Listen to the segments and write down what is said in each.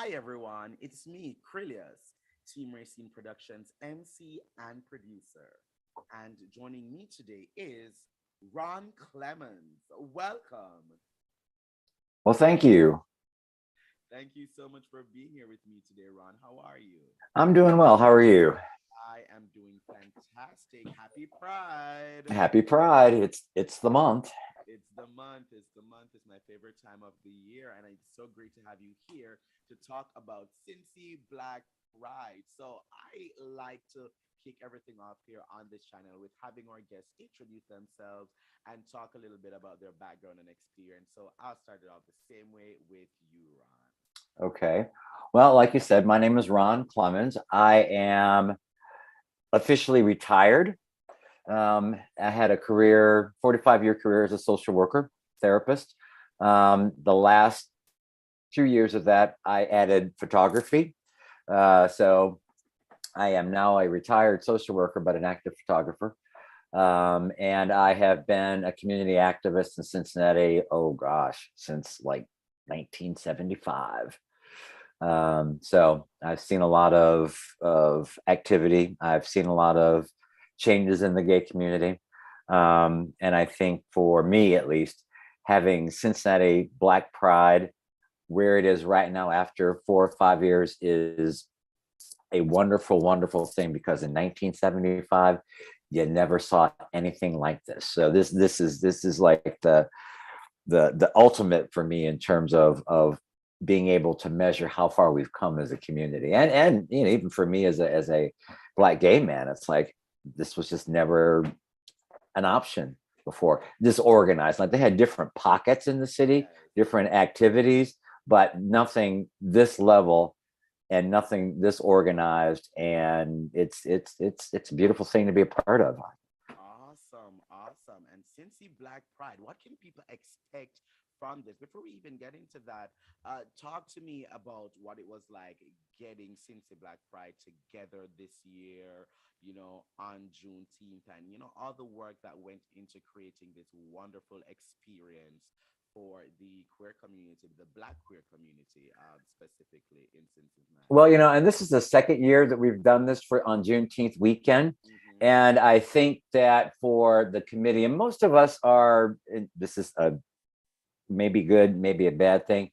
Hi everyone, it's me, Krylios, Team Racing Productions MC and producer. And joining me today is Ron Clemons. Welcome. Well, thank you. Thank you so much for being here with me today, Ron. How are you? I'm doing well. How are you? I am doing fantastic. Happy Pride. Happy Pride. It's the month. It's the month. It's the month. It's my favorite time of the year, and it's so great to have you here to talk about Cincy Black Pride. So I like to kick everything off here on this channel with having our guests introduce themselves and talk a little bit about their background and experience. So I'll start it off the same way with you, Ron. Okay. Well, like you said, my name is Ron Clemons. I am officially retired. I had a career, 45-year career as a social worker, therapist. The last 2 years of that, I added photography. So I am now a retired social worker, but an active photographer. And I have been a community activist in Cincinnati, oh gosh, since like 1975. So I've seen a lot of activity. I've seen a lot of changes in the gay community. And I think for me, at least, having Cincinnati Black Pride where it is right now after 4 or 5 years is a wonderful, wonderful thing, because in 1975, you never saw anything like this. So this is like the ultimate for me in terms of being able to measure how far we've come as a community, and even for me as a Black gay man, it's like this was just never an option before. Disorganized, like they had different pockets in the city, different activities, but nothing this level and nothing this organized, and it's a beautiful thing to be a part of. Awesome, awesome. And Cincy Black Pride, what can people expect from this? Before we even get into that, talk to me about what it was like getting Cincy Black Pride together this year, on Juneteenth, and, all the work that went into creating this wonderful experience for the queer community, the Black queer community, specifically in Cincinnati. Well, and this is the second year that we've done this on Juneteenth weekend. Hmm. And I think that for the committee, and most of us are, this is maybe good, maybe a bad thing,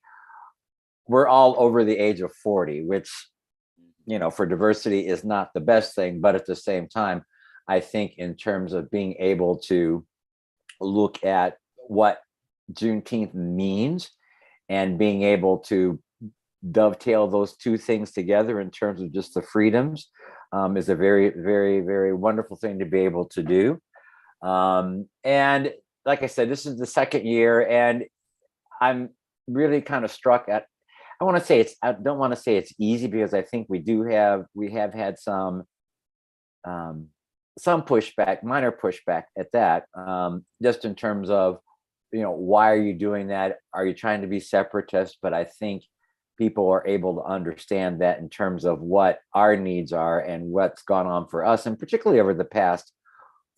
we're all over the age of 40, which, for diversity is not the best thing. But at the same time, I think in terms of being able to look at what Juneteenth means and being able to dovetail those two things together in terms of just the freedoms is a very, very, very wonderful thing to be able to do. And like I said, this is the second year, and I'm really kind of struck at, I don't want to say it's easy, because I think we have had some pushback, minor pushback at that, just in terms of, why are you doing that? Are you trying to be separatist? But I think people are able to understand that in terms of what our needs are and what's gone on for us, and particularly over the past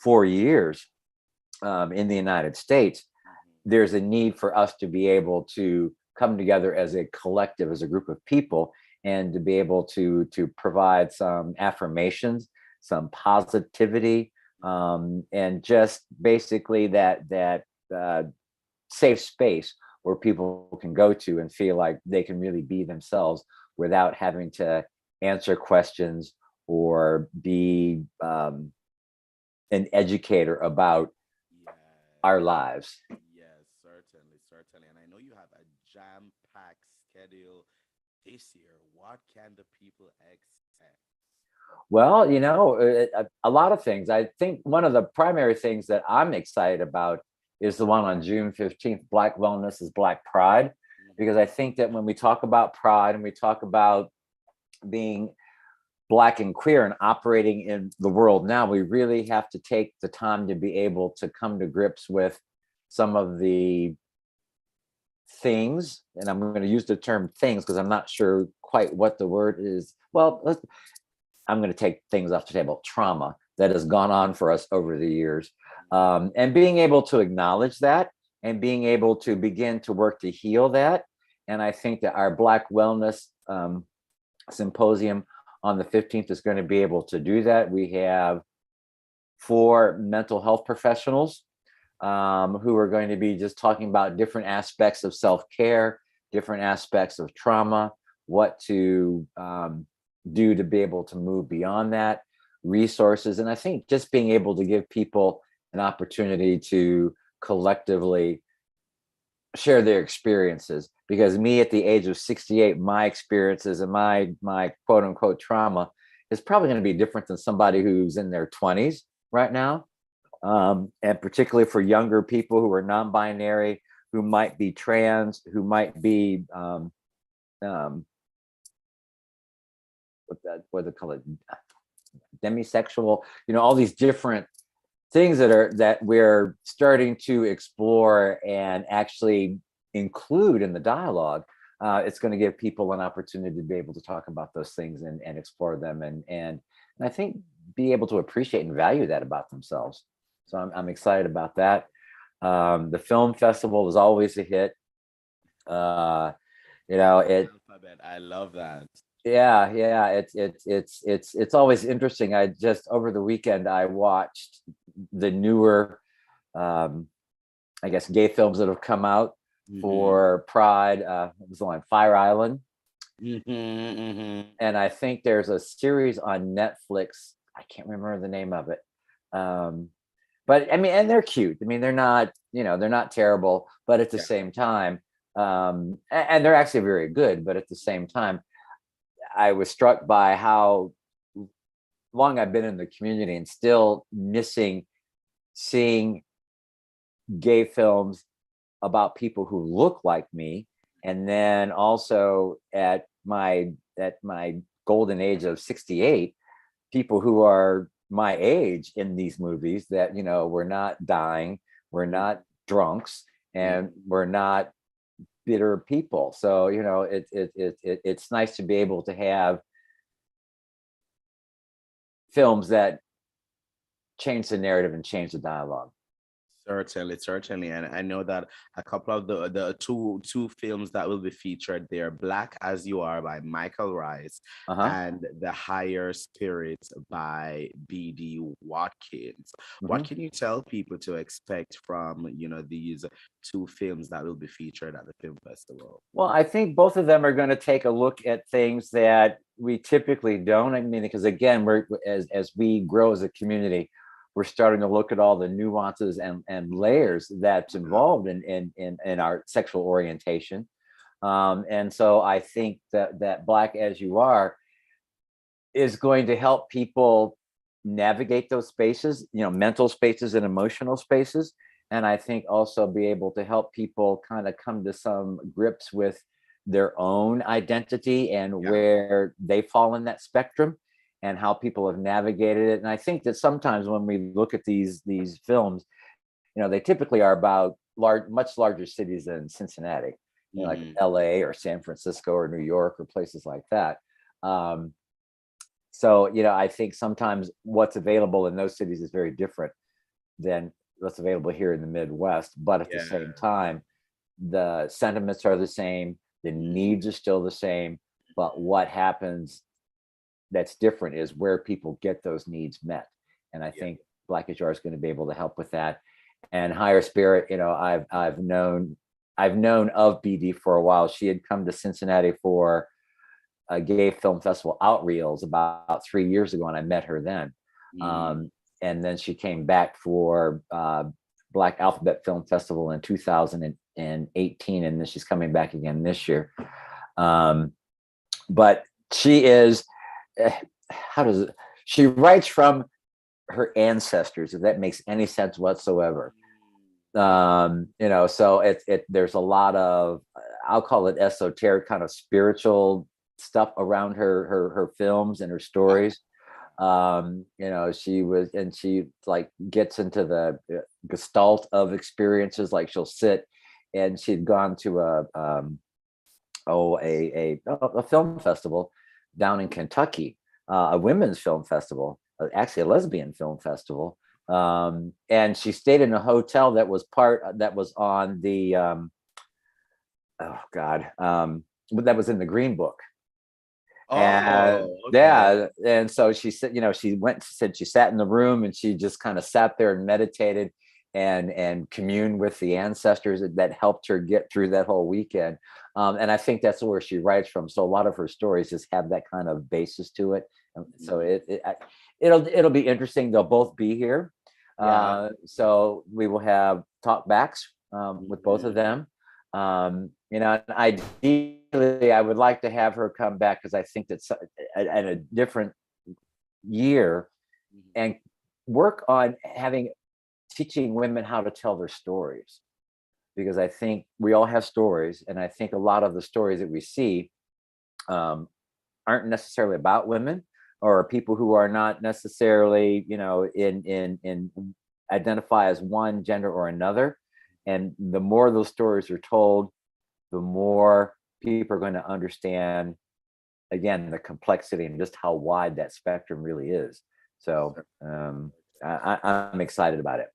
4 years in the United States, there's a need for us to be able to come together as a collective, as a group of people, and to be able to provide some affirmations, some positivity, and just basically that safe space where people can go to and feel like they can really be themselves without having to answer questions or be an educator about Yes. our lives. Yes, certainly, certainly. And I know you have a jam-packed schedule this year. What can the people expect? Well, a lot of things. I think one of the primary things that I'm excited about is the one on June 15th, Black Wellness is Black Pride, because I think that when we talk about pride and we talk about being Black and queer and operating in the world now, we really have to take the time to be able to come to grips with some of the things, and I'm going to use the term things because I'm not sure quite what the word is. Well, I'm going to take things off the table. Trauma that has gone on for us over the years, and being able to acknowledge that and being able to begin to work to heal that, And I think that our Black Wellness Symposium on the 15th is going to be able to do that. We have 4 mental health professionals who are going to be just talking about different aspects of self-care, different aspects of trauma, what to do to be able to move beyond that, resources. And I think just being able to give people an opportunity to collectively share their experiences, because me at the age of 68, my experiences and my quote unquote trauma is probably going to be different than somebody who's in their 20s right now. And particularly for younger people who are non-binary, who might be trans, who might be what they call it, demisexual, all these different things that we're starting to explore and actually include in the dialogue. It's going to give people an opportunity to be able to talk about those things and explore them, and I think be able to appreciate and value that about themselves. So I'm excited about that. The film festival is always a hit. I love that. Yeah, it's always interesting. I just over the weekend I watched the newer I guess gay films that have come out for Pride. It was on Fire Island. And I think there's a series on Netflix. I can't remember the name of it. But I mean, and they're cute. I mean, they're not terrible, but at the same time, and they're actually very good, but at the same time, I was struck by how long I've been in the community and still missing seeing gay films about people who look like me. And then also at my golden age of 68, people who are my age in these movies that, we're not dying, we're not drunks, and we're not bitter people. So, it's nice to be able to have films that change the narrative and change the dialogue. Certainly. And I know that a couple of the two films that will be featured there, Black as You Are by Michael Rice and The Higher Spirits by B.D. Watkins. What can you tell people to expect from, these 2 films that will be featured at the film festival? Well, I think both of them are going to take a look at things that we typically don't. I mean, because again, as we grow as a community, we're starting to look at all the nuances and layers that's involved in our sexual orientation. And so I think that Black as You Are is going to help people navigate those spaces, mental spaces and emotional spaces. And I think also be able to help people kind of come to some grips with their own identity and where they fall in that spectrum, and how people have navigated it. And I think that sometimes when we look at these films, they typically are about much larger cities than Cincinnati, like LA or San Francisco or New York or places like that. So, I think sometimes what's available in those cities is very different than what's available here in the Midwest. But at the same time, the sentiments are the same, the needs are still the same, but what happens that's different is where people get those needs met. And I think Black as You Are is going to be able to help with that. And Higher Spirit, I've known of BD for a while. She had come to Cincinnati for a gay film festival Outreels about 3 years ago, and I met her then. And then she came back for Black Alphabet Film Festival in 2018, and then she's coming back again this year. But she is, she writes from her ancestors, if that makes any sense whatsoever. So there's a lot of, I'll call it esoteric kind of spiritual stuff around her films and her stories. She like gets into the gestalt of experiences. Like she'll sit, and she'd gone to a film festival down in Kentucky, a women's film festival, actually a lesbian film festival. And she stayed in a hotel that was on the oh God, but that was in the Green Book. And Oh, okay. yeah, and so she said, she sat in the room and she just kind of sat there and meditated and communed with the ancestors that helped her get through that whole weekend. And I think that's where she writes from. So a lot of her stories just have that kind of basis to it. So Mhm. it'll be interesting. They'll both be here. Yeah. So we will have talk backs with both of Mhm. them. And ideally, I would like to have her come back because I think that's at a different year Mhm. and work on teaching women how to tell their stories. Because I think we all have stories, and I think a lot of the stories that we see um, aren't necessarily about women or people who are not necessarily, in identify as one gender or another. And the more those stories are told, the more people are going to understand again the complexity and just how wide that spectrum really is. So I'm excited about it.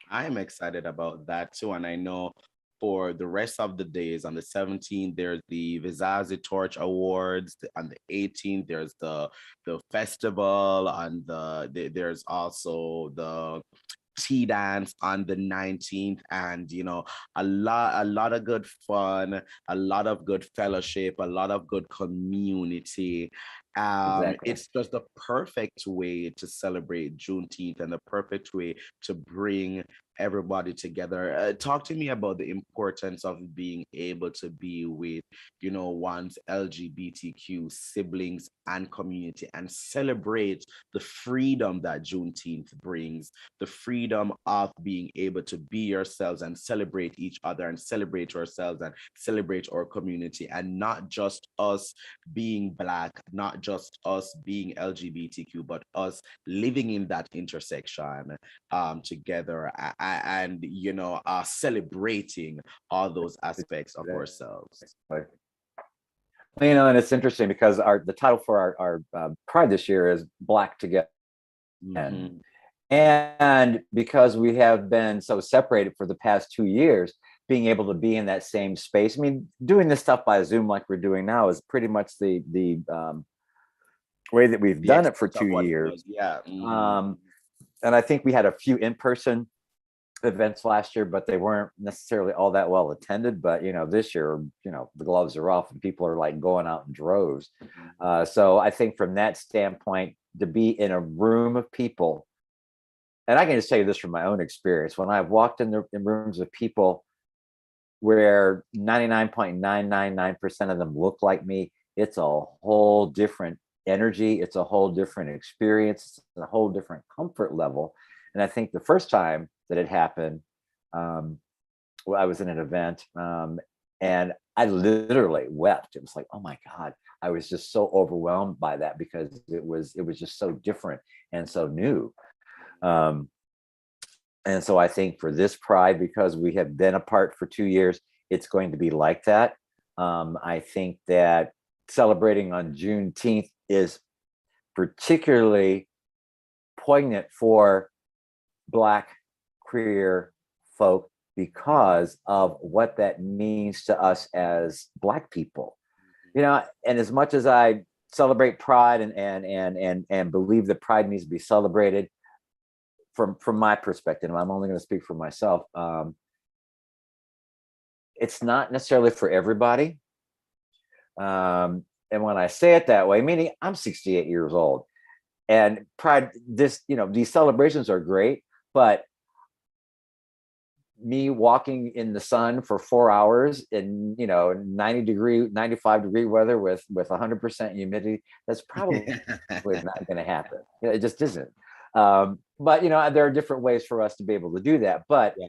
I'm excited about that too. And I know for the rest of the days on the 17th, there's the Vizazi Torch Awards. On the 18th, there's the festival. There's also the tea dance on the 19th, and a lot of good fun, a lot of good fellowship, a lot of good community. Exactly. It's just the perfect way to celebrate Juneteenth and the perfect way to bring everybody together. Talk to me about the importance of being able to be with one's LGBTQ siblings and community and celebrate the freedom that Juneteenth brings, the freedom of being able to be yourselves and celebrate each other and celebrate ourselves and celebrate our community, and not just us being Black, not just us being LGBTQ, but us living in that intersection together, and celebrating all those aspects of ourselves. Exactly. And it's interesting because the title for our Pride this year is Black Together. Hmm. And because we have been so separated for the past 2 years, being able to be in that same space. I mean, doing this stuff by Zoom like we're doing now is pretty much the way that we've The done it for extent of two what it years. was, yeah. Hmm. Um, and I think we had a few in-person events last year, but they weren't necessarily all that well attended. But this year, the gloves are off and people are like going out in droves. So I think from that standpoint, to be in a room of people, and I can just tell you this from my own experience, when I've walked in rooms of people where 99.999% of them look like me, it's a whole different energy. It's a whole different experience. It's a whole different comfort level. And I think the first time that it happened, um, I was in an event and I literally wept. It was like, oh my God, I was just so overwhelmed by that because it was just so different and so new. Um, and so I think for this Pride, because we have been apart for 2 years, it's going to be like that. I think that celebrating on Juneteenth is particularly poignant for Black queer folk because of what that means to us as Black people. And as much as I celebrate Pride and believe that Pride needs to be celebrated, from my perspective, I'm only going to speak for myself. It's not necessarily for everybody. And when I say it that way, meaning I'm 68 years old, and Pride, these celebrations are great, but me walking in the sun for 4 hours in 95-degree weather with 100% humidity, that's probably not going to happen. It just isn't. But there are different ways for us to be able to do that. Yeah.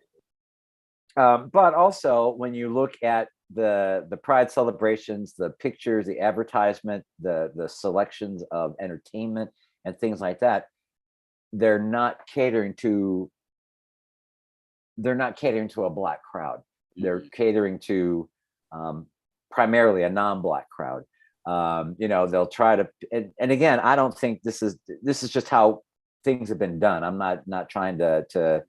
But also when you look at the Pride celebrations, the pictures, the advertisement, the selections of entertainment and things like that, they're not catering to a Black crowd. They're Mhm. catering to primarily a non-Black crowd. They'll try to, and again, I don't think this is just how things have been done. I'm not trying to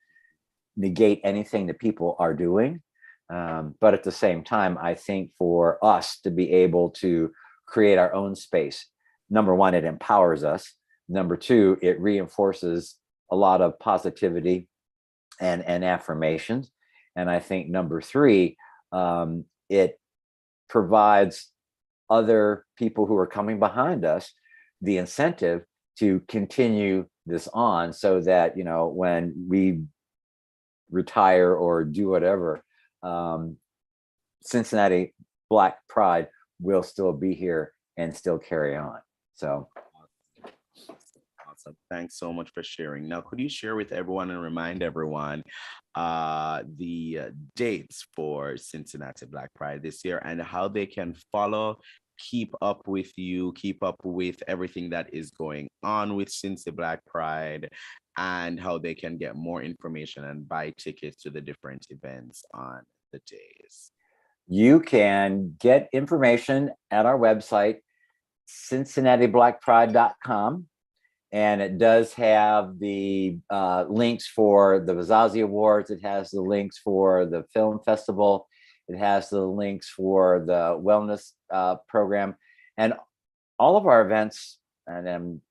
negate anything that people are doing, But at the same time, I think for us to be able to create our own space, number one, it empowers us. Number two, it reinforces a lot of positivity and affirmations. And I think number three, it provides other people who are coming behind us the incentive to continue this on, so that, you know, when we retire or do whatever, Cincinnati Black Pride will still be here and still carry on. So awesome. Thanks so much for sharing. Now, could you share with everyone and remind everyone the dates for Cincinnati Black Pride this year and how they can follow, keep up with you, keep up with everything that is going on with Cincy Black Pride, and how they can get more information and buy tickets to the different events on the days? you can get information at our website, cincinnatiblackpride.com. And it does have the links for the Vizazi Awards. It has the links for the film festival. It has the links for the wellness program, and all of our events. And I'm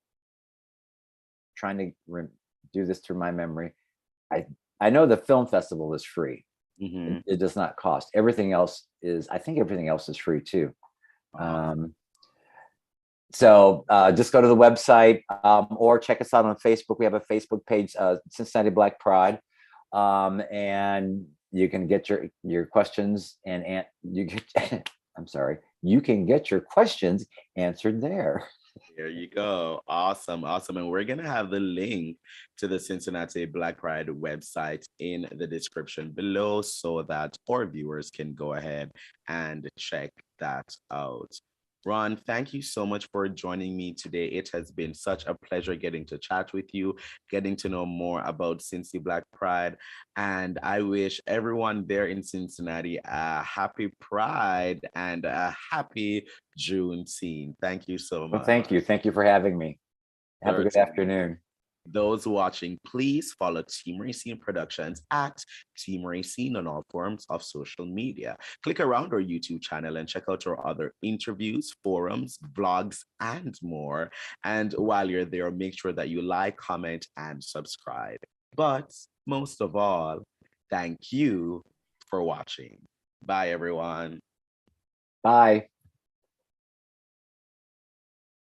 trying to do this through my memory. I know the film festival is free. Mm-hmm. It does not cost. Everything else is, I think everything else is free too. So just go to the website, or check us out on Facebook. We have a Facebook page, Cincinnati Black Pride, and you can get your questions and you get. I'm sorry, you can get your questions answered there. There you go. Awesome. Awesome. And we're going to have the link to the Cincinnati Black Pride website in the description below, so that our viewers can go ahead and check that out. Ron, thank you so much for joining me today. It has been such a pleasure getting to chat with you, getting to know more about Cincy Black Pride. And I wish everyone there in Cincinnati a happy Pride and a happy Juneteenth. Thank you so much. Well, thank you. Thank you for having me. Have a good afternoon. Those watching, please follow Team Racine Productions at Team Racine on all forms of social media. Click around our YouTube channel and check out our other interviews, forums, vlogs, and more. And while you're there, make sure that you like, comment, and subscribe. But most of all, thank you for watching. Bye, everyone. Bye.